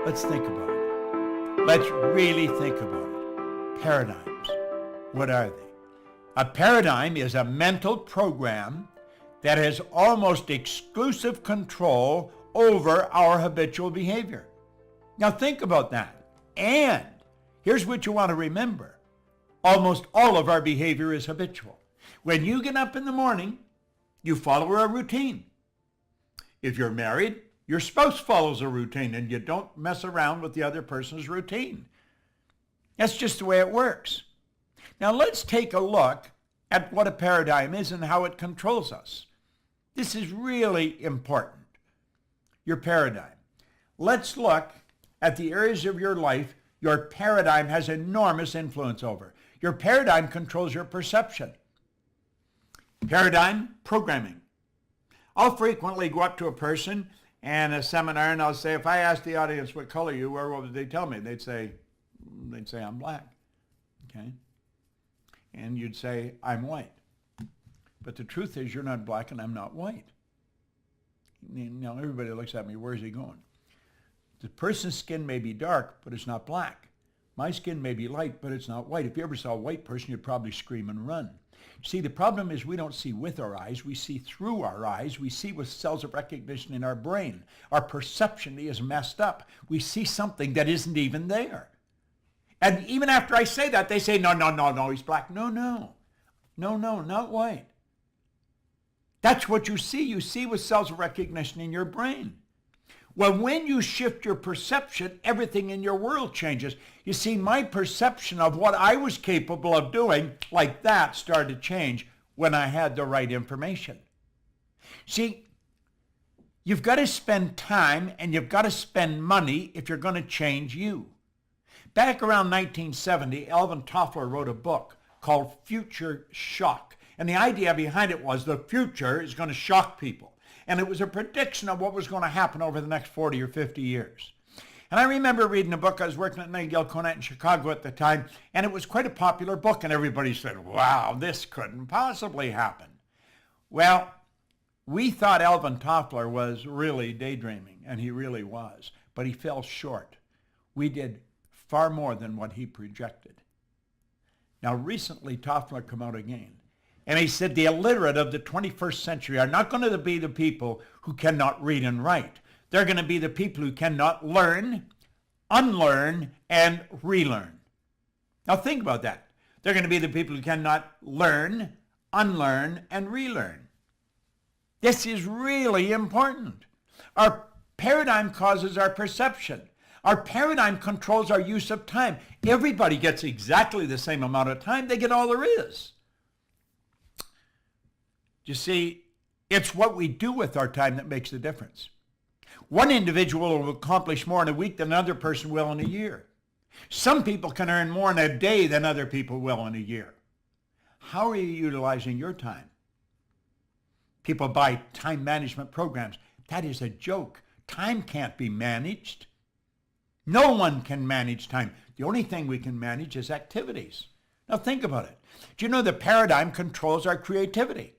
Let's think about it. Let's really think about it. Paradigms. What are they? A paradigm is a mental program that has almost exclusive control over our habitual behavior. Now think about that. And here's what you want to remember. Almost all of our behavior is habitual. When you get up in the morning, you follow a routine. If you're married, your spouse follows a routine and you don't mess around with the other person's routine. That's just the way it works. Now let's take a look at what a paradigm is and how it controls us. This is really important. Your paradigm. Let's look at the areas of your life your paradigm has enormous influence over. Your paradigm controls your perception. Paradigm programming. I'll frequently go up to a person in a seminar and I'll say, if I ask the audience what color you were, what would they tell me? They'd say I'm black. Okay? And you'd say, I'm white. But the truth is you're not black and I'm not white. Now everybody looks at me, where's he going? The person's skin may be dark, but it's not black. My skin may be light, but it's not white. If you ever saw a white person, you'd probably scream and run. See, the problem is we don't see with our eyes, we see through our eyes, we see with cells of recognition in our brain. Our perception is messed up. We see something that isn't even there. And even after I say that, they say, no, he's black. No, not white. That's what you see. You see with cells of recognition in your brain. Well, when you shift your perception, everything in your world changes. You see, my perception of what I was capable of doing like that started to change when I had the right information. See, you've got to spend time and you've got to spend money if you're going to change you. Back around 1970, Alvin Toffler wrote a book called Future Shock. And the idea behind it was the future is going to shock people. And it was a prediction of what was going to happen over the next 40 or 50 years. And I remember reading a book. I was working at Nightingale Conant in Chicago at the time, and it was quite a popular book, and everybody said, wow, this couldn't possibly happen. Well, we thought Alvin Toffler was really daydreaming, and he really was, but he fell short. We did far more than what he projected. Now, recently, Toffler came out again. And he said the illiterate of the 21st century are not going to be the people who cannot read and write. They're going to be the people who cannot learn, unlearn, and relearn. Now think about that. They're going to be the people who cannot learn, unlearn, and relearn. This is really important. Our paradigm causes our perception. Our paradigm controls our use of time. Everybody gets exactly the same amount of time. They get all there is. You see, it's what we do with our time that makes the difference. One individual will accomplish more in a week than another person will in a year. Some people can earn more in a day than other people will in a year. How are you utilizing your time? People buy time management programs. That is a joke. Time can't be managed. No one can manage time. The only thing we can manage is activities. Now think about it. Do you know the paradigm controls our creativity?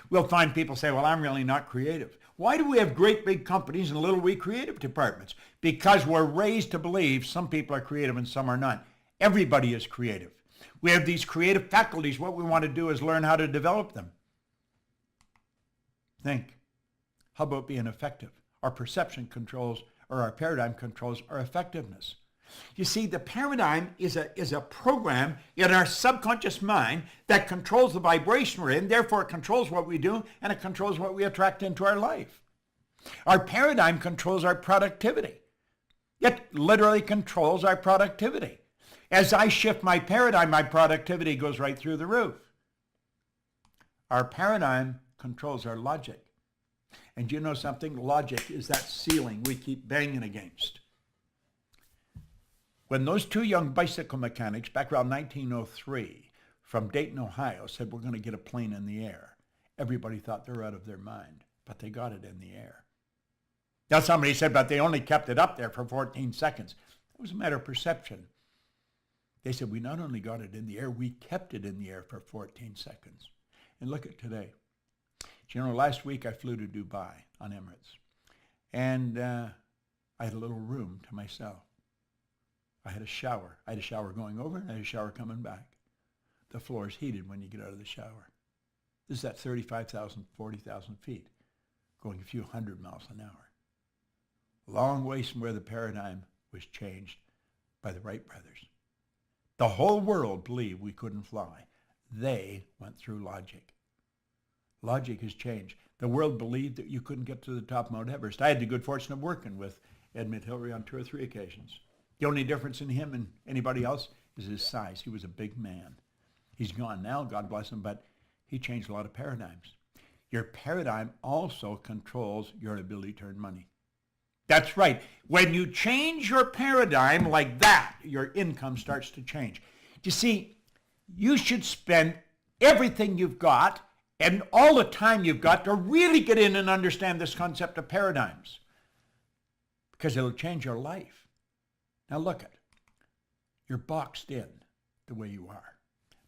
We'll find people say, well, I'm really not creative. Why do we have great big companies and little wee creative departments? Because we're raised to believe some people are creative and some are not. Everybody is creative. We have these creative faculties. What we want to do is learn how to develop them. Think. How about being effective? Our perception controls, or our paradigm controls our effectiveness. You see, the paradigm is a program in our subconscious mind that controls the vibration we're in, therefore it controls what we do, and it controls what we attract into our life. Our paradigm controls our productivity. It literally controls our productivity. As I shift my paradigm, my productivity goes right through the roof. Our paradigm controls our logic. And you know something? Logic is that ceiling we keep banging against. When those two young bicycle mechanics back around 1903 from Dayton, Ohio said, we're going to get a plane in the air, everybody thought they were out of their mind, but they got it in the air. Now somebody said, but they only kept it up there for 14 seconds. It was a matter of perception. They said, we not only got it in the air, we kept it in the air for 14 seconds. And look at today. You know, last week I flew to Dubai on Emirates. And I had a little room to myself. I had a shower. I had a shower going over and I had a shower coming back. The floor is heated when you get out of the shower. This is at 35,000, 40,000 feet, going a few hundred miles an hour. Long ways from where the paradigm was changed by the Wright brothers. The whole world believed we couldn't fly. They went through logic. Logic has changed. The world believed that you couldn't get to the top of Mount Everest. I had the good fortune of working with Edmund Hillary on 2 or 3 occasions. The only difference in him and anybody else is his size. He was a big man. He's gone now, God bless him, but he changed a lot of paradigms. Your paradigm also controls your ability to earn money. That's right. When you change your paradigm like that, your income starts to change. You see, you should spend everything you've got and all the time you've got to really get in and understand this concept of paradigms, because it'll change your life. Now look at, you're boxed in the way you are.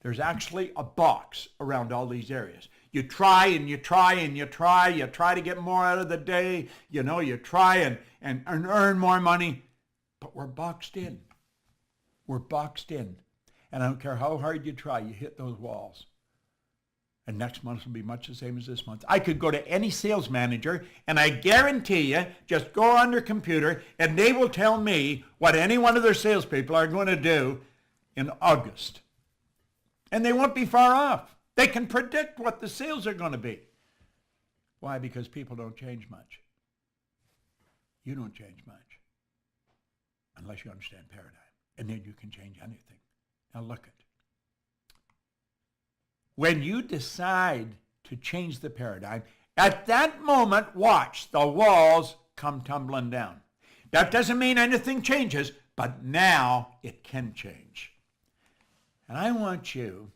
There's actually a box around all these areas. You try and you try and you try to get more out of the day, you try and earn more money, but we're boxed in. We're boxed in. And I don't care how hard you try, you hit those walls. And next month will be much the same as this month. I could go to any sales manager, and I guarantee you, just go on their computer, and they will tell me what any one of their salespeople are going to do in August. And they won't be far off. They can predict what the sales are going to be. Why? Because people don't change much. You don't change much unless you understand paradigm. And then you can change anything. Now look at. When you decide to change the paradigm, at that moment, watch, the walls come tumbling down. That doesn't mean anything changes, but now it can change. And I want you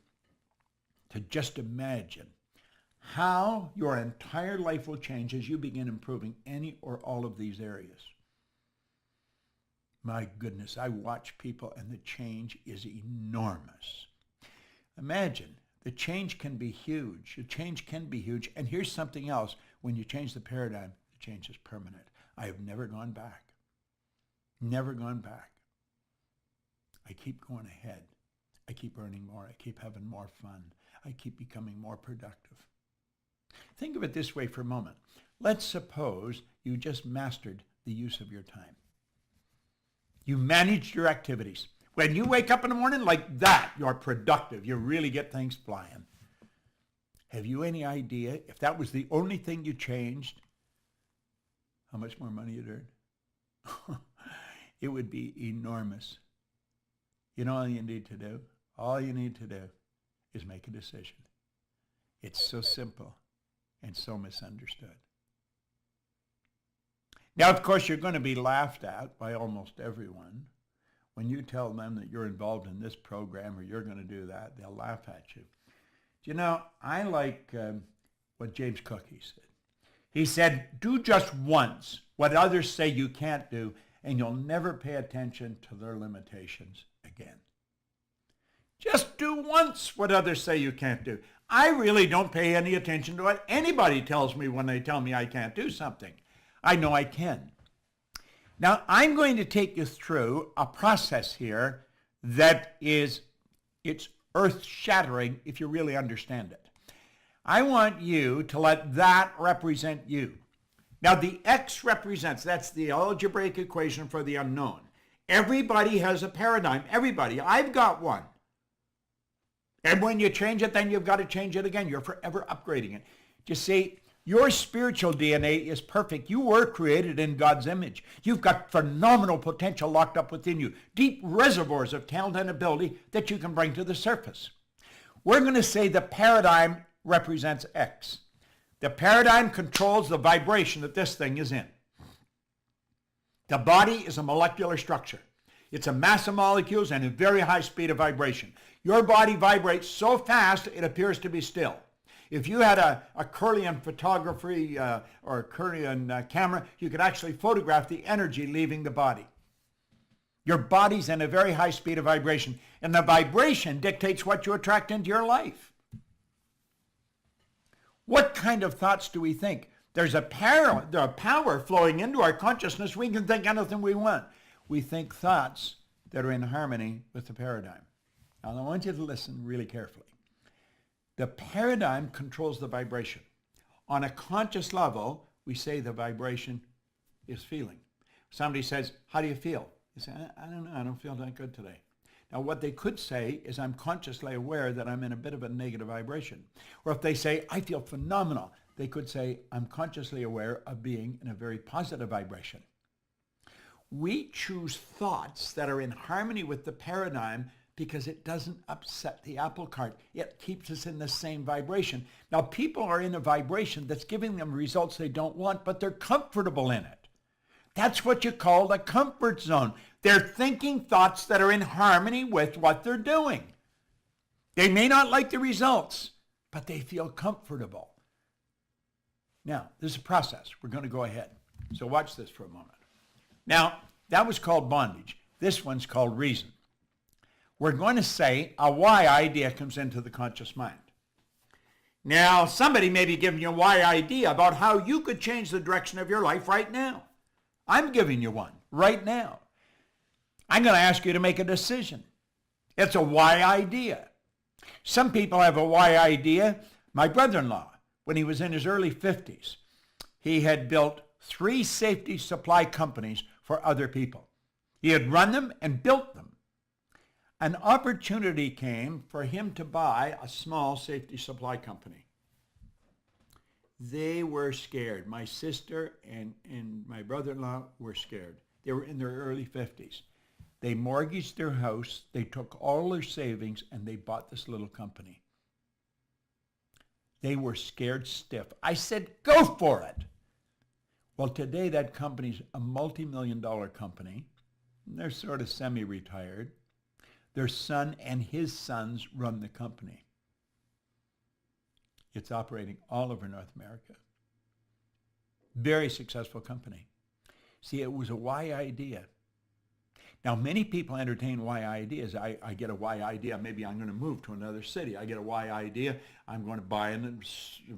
to just imagine how your entire life will change as you begin improving any or all of these areas. My goodness, I watch people and the change is enormous. Imagine, the change can be huge. The change can be huge. And here's something else. When you change the paradigm, the change is permanent. I have never gone back. Never gone back. I keep going ahead. I keep earning more. I keep having more fun. I keep becoming more productive. Think of it this way for a moment. Let's suppose you just mastered the use of your time. You managed your activities. When you wake up in the morning like that, you're productive. You really get things flying. Have you any idea if that was the only thing you changed, how much more money you'd earn? It would be enormous. You know all you need to do? All you need to do is make a decision. It's so simple and so misunderstood. Now, of course, you're going to be laughed at by almost everyone. When you tell them that you're involved in this program or you're going to do that, they'll laugh at you. You know, I like what James Cook said. He said, do just once what others say you can't do, and you'll never pay attention to their limitations again. Just do once what others say you can't do. I really don't pay any attention to what anybody tells me when they tell me I can't do something. I know I can. Now, I'm going to take you through a process here that it's earth-shattering if you really understand it. I want you to let that represent you. Now, the X represents, that's the algebraic equation for the unknown. Everybody has a paradigm. Everybody. I've got one. And when you change it, then you've got to change it again. You're forever upgrading it. You see, your spiritual DNA is perfect. You were created in God's image. You've got phenomenal potential locked up within you, deep reservoirs of talent and ability that you can bring to the surface. We're going to say the paradigm represents X. The paradigm controls the vibration that this thing is in. The body is a molecular structure. It's a mass of molecules and a very high speed of vibration. Your body vibrates so fast it appears to be still. If you had a Curlian photography or a Curlian camera, you could actually photograph the energy leaving the body. Your body's in a very high speed of vibration, and the vibration dictates what you attract into your life. What kind of thoughts do we think? There's a power flowing into our consciousness. We can think anything we want. We think thoughts that are in harmony with the paradigm. Now, I want you to listen really carefully. The paradigm controls the vibration. On a conscious level, we say the vibration is feeling. Somebody says, how do you feel? You say, I don't know, I don't feel that good today. Now, what they could say is, I'm consciously aware that I'm in a bit of a negative vibration. Or if they say, I feel phenomenal, they could say, I'm consciously aware of being in a very positive vibration. We choose thoughts that are in harmony with the paradigm because it doesn't upset the apple cart. It keeps us in the same vibration. Now, people are in a vibration that's giving them results they don't want, but they're comfortable in it. That's what you call the comfort zone. They're thinking thoughts that are in harmony with what they're doing. They may not like the results, but they feel comfortable. Now, this is a process. We're going to go ahead. So watch this for a moment. Now, that was called bondage. This one's called reason. We're going to say a why idea comes into the conscious mind. Now, somebody may be giving you a why idea about how you could change the direction of your life right now. I'm giving you one right now. I'm going to ask you to make a decision. It's a why idea. Some people have a why idea. My brother-in-law, when he was in his early 50s, he had built 3 safety supply companies for other people. He had run them and built them. An opportunity came for him to buy a small safety supply company. They were scared. My sister and my brother-in-law were scared. They were in their early 50s. They mortgaged their house, they took all their savings, and they bought this little company. They were scared stiff. I said, go for it. Well, today that company's a multi-million-dollar company. They're sort of semi-retired. Their son and his sons run the company. It's operating all over North America. Very successful company. See, it was a why idea. Now, many people entertain why ideas. I get a why idea. Maybe I'm going to move to another city. I get a why idea. I'm going to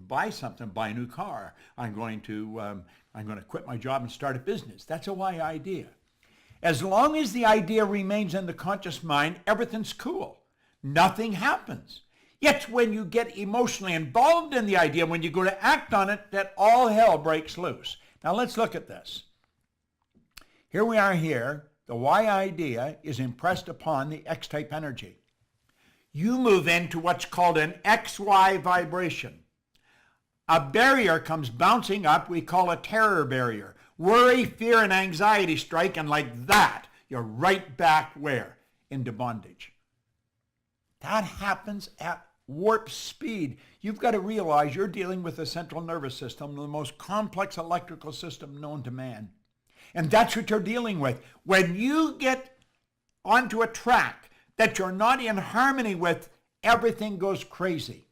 buy something, buy a new car. I'm going to quit my job and start a business. That's a why idea. As long as the idea remains in the conscious mind, everything's cool. Nothing happens. Yet when you get emotionally involved in the idea, when you go to act on it, that all hell breaks loose. Now let's look at this. Here we are here. The why idea is impressed upon the X-type energy. You move into what's called an XY vibration. A barrier comes bouncing up, we call a terror barrier. Worry, fear, and anxiety strike, and like that, you're right back where? Into bondage. That happens at warp speed. You've got to realize you're dealing with the central nervous system, the most complex electrical system known to man. And that's what you're dealing with. When you get onto a track that you're not in harmony with, everything goes crazy.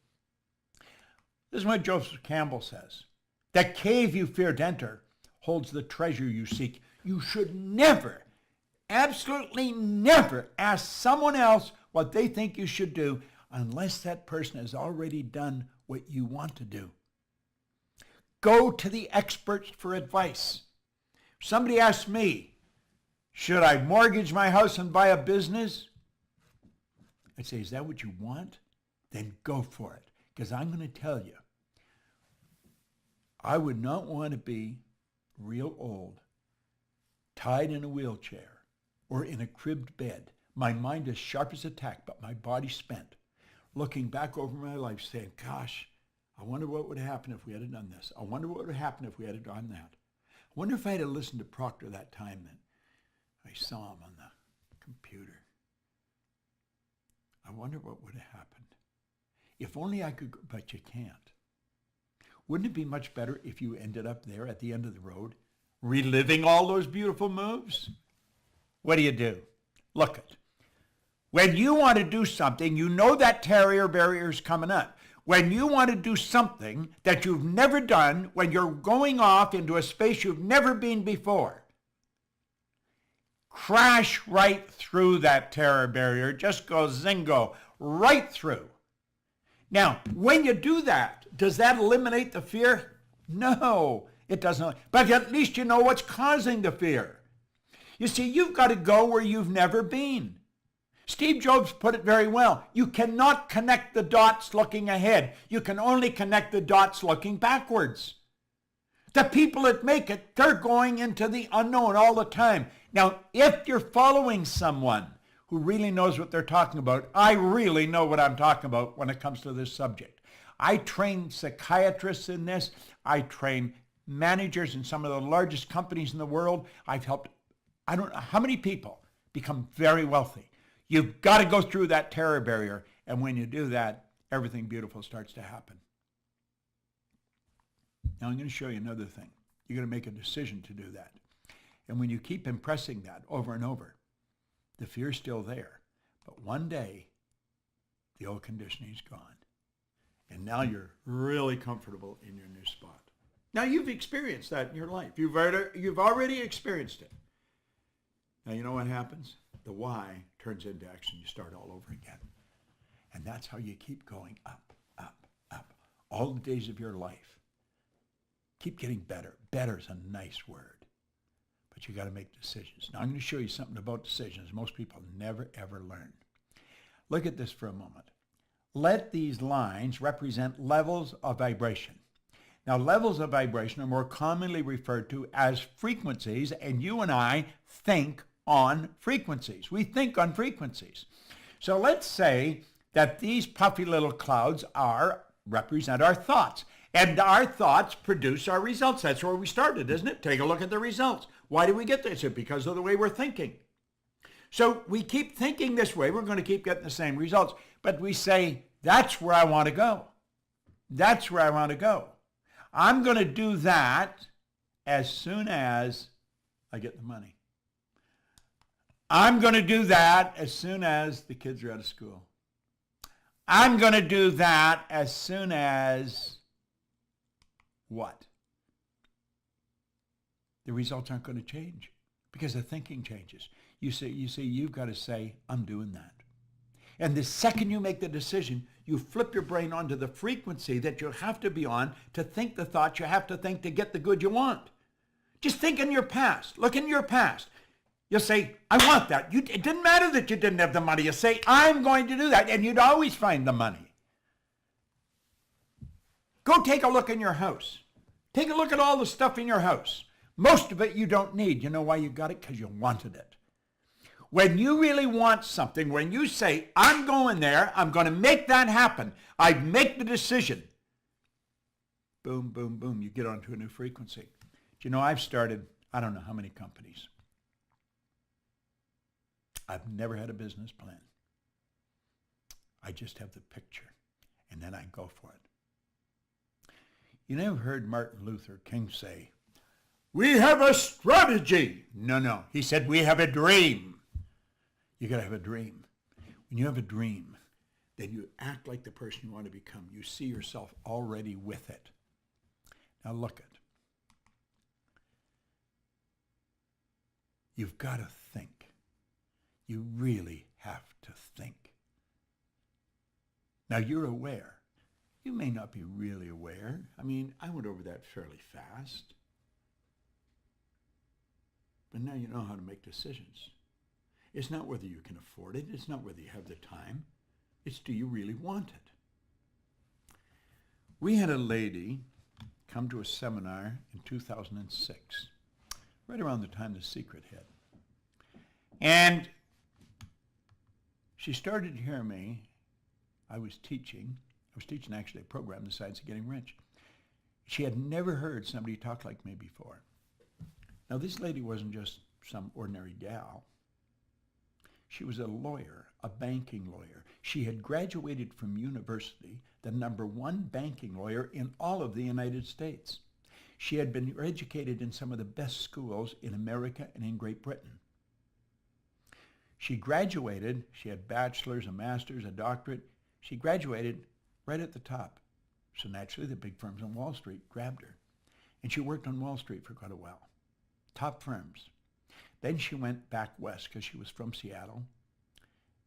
This is what Joseph Campbell says. The cave you fear to enter holds the treasure you seek. You should never, absolutely never ask someone else what they think you should do unless that person has already done what you want to do. Go to the experts for advice. Somebody asked me, should I mortgage my house and buy a business? I'd say, is that what you want? Then go for it. Because I'm going to tell you, I would not want to be real old, tied in a wheelchair, or in a cribbed bed. My mind is sharp as a tack, but my body spent. Looking back over my life saying, gosh, I wonder what would happen if we had done this. I wonder what would happen if we had done that. I wonder if I had listened to Proctor that time that I saw him on the computer. I wonder what would have happened. If only I could, but you can't. Wouldn't it be much better if you ended up there at the end of the road, reliving all those beautiful moves? What do? Look it. When you want to do something, you know that terror barrier is coming up. When you want to do something that you've never done, when you're going off into a space you've never been before, crash right through that terror barrier. Just go zingo, right through. Now, when you do that, does that eliminate the fear? No, it doesn't. But at least you know what's causing the fear. You see, you've got to go where you've never been. Steve Jobs put it very well. You cannot connect the dots looking ahead. You can only connect the dots looking backwards. The people that make it, they're going into the unknown all the time. Now, if you're following someone who really knows what they're talking about, I really know what I'm talking about when it comes to this subject. I train psychiatrists in this. I train managers in some of the largest companies in the world. I've helped, I don't know how many people become very wealthy. You've got to go through that terror barrier. And when you do that, everything beautiful starts to happen. Now I'm going to show you another thing. You're going to make a decision to do that. And when you keep impressing that over and over, the fear's still there. But one day, the old conditioning's gone. And now you're really comfortable in your new spot. Now you've experienced that in your life. You've already experienced it. Now you know what happens? The why turns into action. You start all over again. And that's how you keep going up, up, up. All the days of your life. Keep getting better. Better is a nice word. But you got to make decisions. Now I'm going to show you something about decisions most people never ever learn. Look at this for a moment. Let these lines represent levels of vibration. Now levels of vibration are more commonly referred to as frequencies, and you and I think on frequencies. We think on frequencies. So let's say that these puffy little clouds represent our thoughts. And our thoughts produce our results. That's where we started, isn't it? Take a look at the results. Why do we get this? It's because of the way we're thinking. So we keep thinking this way. We're going to keep getting the same results. But we say, that's where I want to go. That's where I want to go. I'm going to do that as soon as I get the money. I'm going to do that as soon as the kids are out of school. I'm going to do that as soon as what? The results aren't going to change because the thinking changes. You see, you've got to say, I'm doing that. And the second you make the decision, you flip your brain onto the frequency that you have to be on to think the thoughts you have to think to get the good you want. Just think in your past. Look in your past. You'll say, I want that. It didn't matter that you didn't have the money. You say, I'm going to do that. And you'd always find the money. Go take a look in your house. Take a look at all the stuff in your house. Most of it you don't need. You know why you got it? Because you wanted it. When you really want something, when you say, I'm going there, I'm going to make that happen, I make the decision, boom, boom, boom, you get onto a new frequency. Do you know, I've started, I don't know how many companies. I've never had a business plan. I just have the picture, and then I go for it. You never heard Martin Luther King say, we have a strategy. No. He said, we have a dream. You got to have a dream. When you have a dream, then you act like the person you want to become. You see yourself already with it. Now look at. You've got to think. You really have to think. Now you're aware. You may not be really aware. I mean, I went over that fairly fast. But now you know how to make decisions. It's not whether you can afford it. It's not whether you have the time. It's do you really want it? We had a lady come to a seminar in 2006, right around the time The Secret hit. And she started to hear me. I was teaching actually a program, The Science of Getting Rich. She had never heard somebody talk like me before. Now, this lady wasn't just some ordinary gal. She was a lawyer, a banking lawyer. She had graduated from university, the #1 banking lawyer in all of the United States. She had been educated in some of the best schools in America and in Great Britain. She graduated, she had bachelor's, a master's, a doctorate. She graduated right at the top. So naturally, the big firms on Wall Street grabbed her. And she worked on Wall Street for quite a while. Top firms. Then she went back west because she was from Seattle.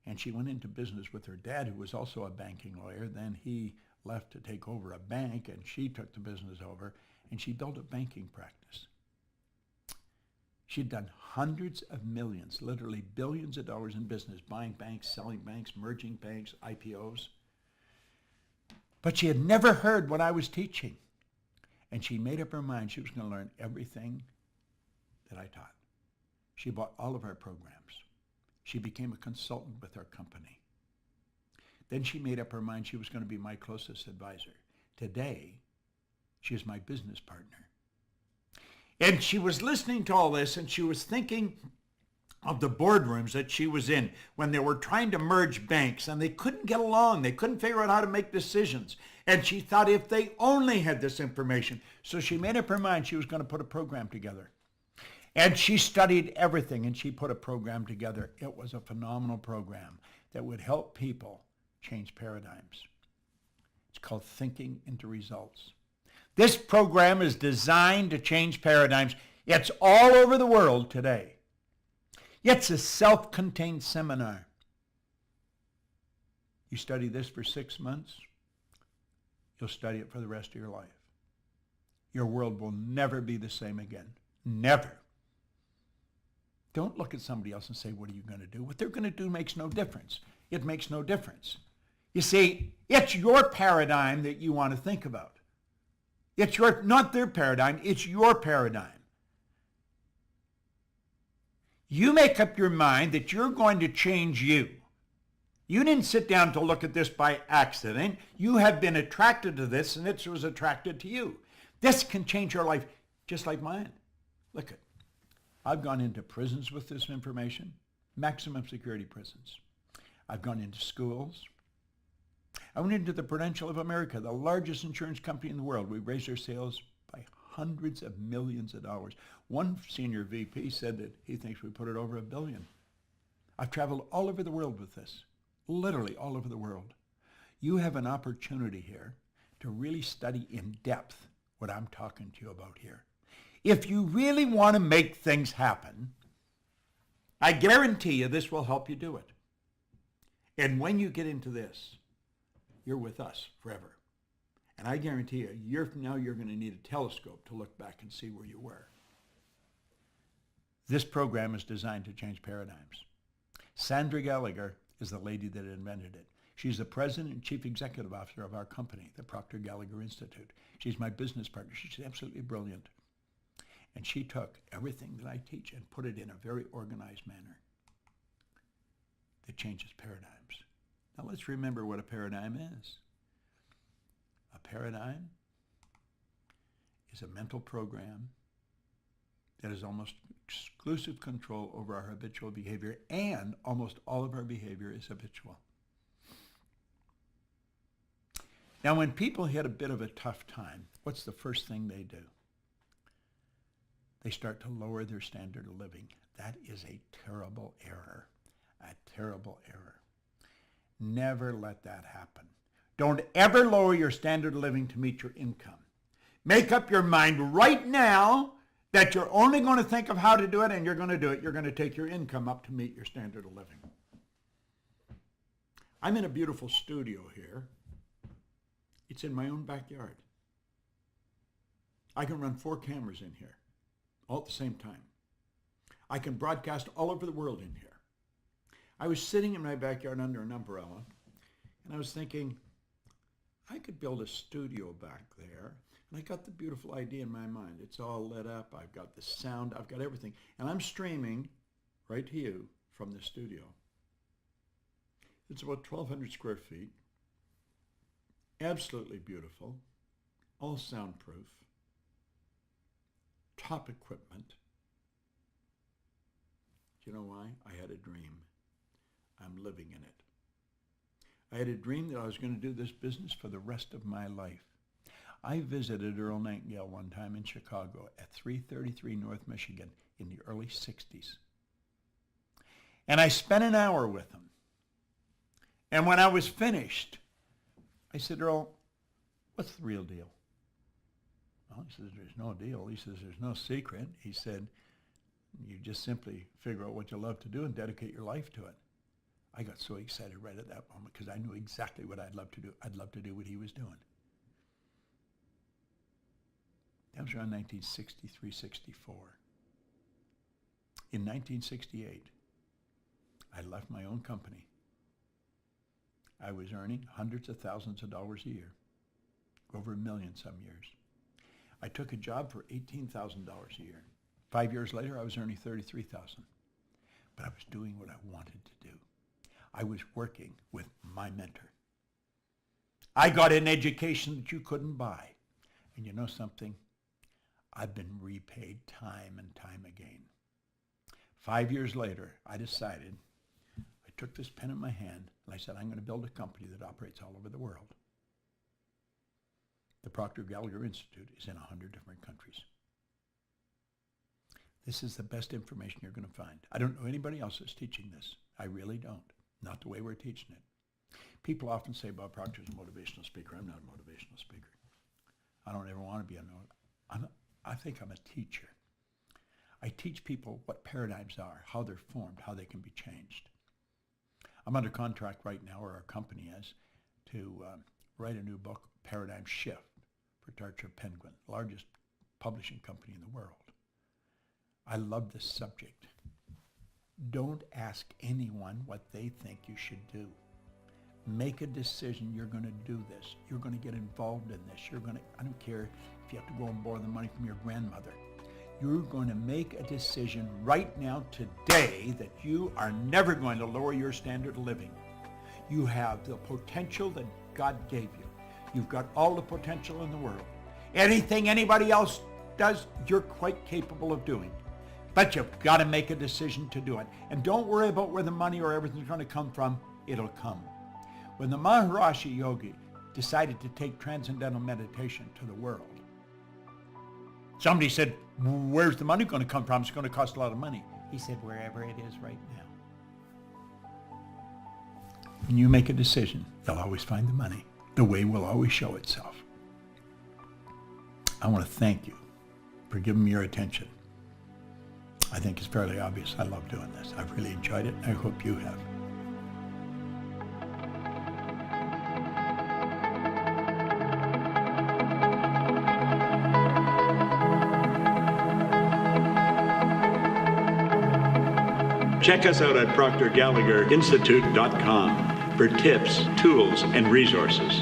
And she went into business with her dad, who was also a banking lawyer. Then he left to take over a bank, and she took the business over. and she built a banking practice. She'd done hundreds of millions, literally billions of dollars in business, buying banks, selling banks, merging banks, IPOs. But she had never heard what I was teaching. And she made up her mind she was going to learn everything that I taught. She bought all of our programs. She became a consultant with our company. Then she made up her mind she was going to be my closest advisor. Today, she is my business partner. And she was listening to all this, and she was thinking of the boardrooms that she was in when they were trying to merge banks, and they couldn't get along. They couldn't figure out how to make decisions. And she thought if they only had this information. So she made up her mind she was going to put a program together. And she studied everything, and she put a program together. It was a phenomenal program that would help people change paradigms. It's called Thinking into Results. This program is designed to change paradigms. It's all over the world today. It's a self-contained seminar. You study this for 6 months, you'll study it for the rest of your life. Your world will never be the same again. Never. Don't look at somebody else and say, what are you going to do? What they're going to do makes no difference. It makes no difference. You see, it's your paradigm that you want to think about. It's not their paradigm, it's your paradigm. You make up your mind that you're going to change you. You didn't sit down to look at this by accident. You have been attracted to this, and it was attracted to you. This can change your life just like mine. Look at, I've gone into prisons with this information, maximum security prisons. I've gone into schools. I went into the Prudential of America, the largest insurance company in the world. We raised our sales by hundreds of millions of dollars. One senior VP said that he thinks we put it over $1 billion. I've traveled all over the world with this, literally all over the world. You have an opportunity here to really study in depth what I'm talking to you about here. If you really want to make things happen, I guarantee you this will help you do it. And when you get into this, you're with us forever. And I guarantee you, a year from now, you're going to need a telescope to look back and see where you were. This program is designed to change paradigms. Sandra Gallagher is the lady that invented it. She's the president and chief executive officer of our company, the Proctor Gallagher Institute. She's my business partner. She's absolutely brilliant. And she took everything that I teach and put it in a very organized manner that changes paradigms. Now let's remember what a paradigm is. A paradigm is a mental program that has almost exclusive control over our habitual behavior, and almost all of our behavior is habitual. Now when people hit a bit of a tough time, what's the first thing they do? They start to lower their standard of living. That is a terrible error, a terrible error. Never let that happen. Don't ever lower your standard of living to meet your income. Make up your mind right now that you're only going to think of how to do it, and you're going to do it. You're going to take your income up to meet your standard of living. I'm in a beautiful studio here. It's in my own backyard. I can run 4 cameras in here all at the same time. I can broadcast all over the world in here. I was sitting in my backyard under an umbrella, and I was thinking, I could build a studio back there. And I got the beautiful idea in my mind. It's all lit up. I've got the sound. I've got everything. And I'm streaming right to you from the studio. It's about 1,200 square feet. Absolutely beautiful. All soundproof. Top equipment. Do you know why? I had a dream. I'm living in it. I had a dream that I was going to do this business for the rest of my life. I visited Earl Nightingale one time in Chicago at 333 North Michigan in the early 60s. And I spent an hour with him. And when I was finished, I said, Earl, what's the real deal? Well, he says, there's no deal. He says, there's no secret. He said, you just simply figure out what you love to do and dedicate your life to it. I got so excited right at that moment because I knew exactly what I'd love to do. I'd love to do what he was doing. That was around 1963, 64. In 1968, I left my own company. I was earning hundreds of thousands of dollars a year, over $1 million some years. I took a job for $18,000 a year. 5 years later, I was earning $33,000. But I was doing what I wanted to do. I was working with my mentor. I got an education that you couldn't buy. And you know something? I've been repaid time and time again. 5 years later, I decided, I took this pen in my hand, and I said, I'm going to build a company that operates all over the world. The Proctor Gallagher Institute is in 100 different countries. This is the best information you're going to find. I don't know anybody else that's teaching this. I really don't. Not the way we're teaching it. People often say, Bob Proctor's a motivational speaker. I'm not a motivational speaker. I don't ever want to be I think I'm a teacher. I teach people what paradigms are, how they're formed, how they can be changed. I'm under contract right now, or our company is, to write a new book, Paradigm Shift, for Tarcher Penguin, the largest publishing company in the world. I love this subject. Don't ask anyone what they think you should do. Make a decision. You're going to do this. You're going to get involved in this. I don't care if you have to go and borrow the money from your grandmother. You're going to make a decision right now, today, that you are never going to lower your standard of living. You have the potential that God gave you. You've got all the potential in the world. Anything anybody else does, you're quite capable of doing. But you've got to make a decision to do it. And don't worry about where the money or everything's going to come from. It'll come. When the Maharishi Yogi decided to take transcendental meditation to the world, somebody said, where's the money going to come from? It's going to cost a lot of money. He said, wherever it is right now. When you make a decision, you'll always find the money. The way will always show itself. I want to thank you for giving me your attention. I think it's fairly obvious I love doing this. I've really enjoyed it. I hope you have. Check us out at ProctorGallagherInstitute.com for tips, tools, and resources.